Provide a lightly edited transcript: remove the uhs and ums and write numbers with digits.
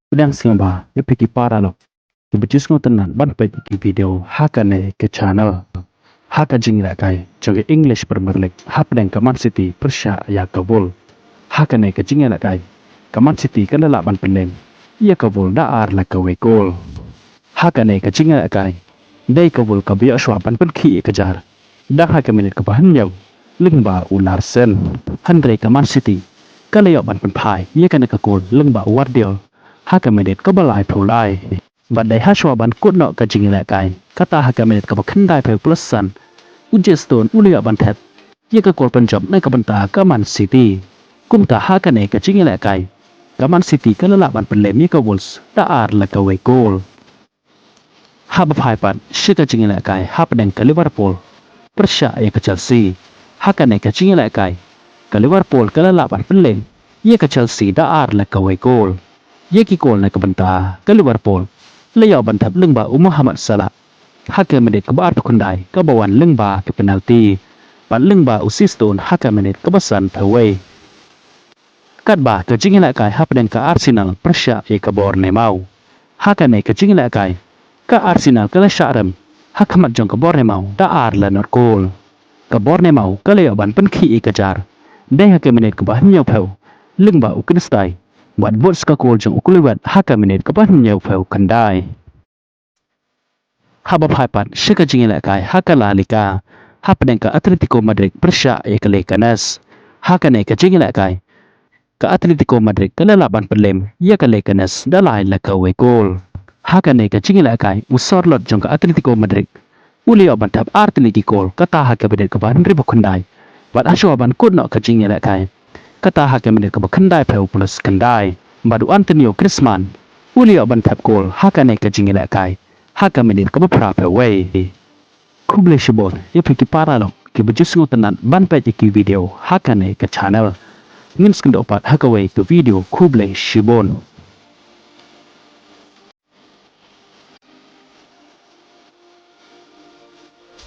Pedang singba ya piki para lo. Kibajus ngotenan ban pe ki video hakane ke channel. Haka jingla kai joge English bermerlek hapdeng ke Man City Persya ya kabul. Hakane ke jingla kai ke Man City kan la ban pendem. Ia kabul da ar la ke wekol. Hakane ke jingla kai dai kabul ka biya shwa ban pen ki ke jar. Da haka minit ke bahan yau. Lingba ular sen. Handre ke Man City. Kala yo ban pen pai ia kan ke kol lingba wardio. Haka minit ke balai pulai. Badai haswa ban kut no ke jingla kai. Kata haka minit ke bakandai pe plusan. Ujeston ulia bantet. Ia ke kol penjob na ke benta ke Man City. Kumta hakane ke jingla kai. Ke Man City ke lelaban penlem ia ke Wolves. Da ar la ke wekol. Haba phaipat shika jingla kai hap deng ke Liverpool. Persya ia ke Chelsea. Hakane ke jingla kai. Ke Liverpool ke lelaban penlem. Ia ke Chelsea da ar la ke wekol. Ia ki kol na ke benta ke Liverpool. Leo bantap lengba Muhammad Salah. Haka menit ke bar tukundai ke bawan lengba ke penalti. Ban lengba usiston haka menit ke basan away. Kat ba ke jingla kai hap deng ke Arsenal Persya ia ke Bournemouth. Hakane ke jingla kai ke Arsenal ke le Sharem. Hakamat jong ke Bournemouth da ar la not goal. Ke Bournemouth ke leo ban penki ia ke jar. Deng haka menit ke bahan nyau pau. Lengba ukristai. Buat bot ska kol jong ukuliwat haka menit ke bahan nyau pau kandai. Haba phaipat shika jingla kai haka la liga. Hapa deng ke Atletico Madrid Persya ia ke Leganes. Hakane ke jingla kai ke Atletico Madrid ke lelaban pelem ia ke Leganes da lain la ke wekol. Hakane ke jingla kai usor lot jong ke Atletico Madrid. Ulio bantap Atletico kata haka bedek ke bahan ribu kendai. Bat aswa ban kudno ke jingla kai. Kata haka bedek ke kendai peu plus kendai. Badu Antonio Griezmann. Ulio bantap gol hakane ke jingla kai. Haka menit ke beberapa way. Kuble shibon ia piki para lo ki bejus ngotenan ban pe ki video hakane ke channel. Ngin skendopat haka way ke video kuble shibon.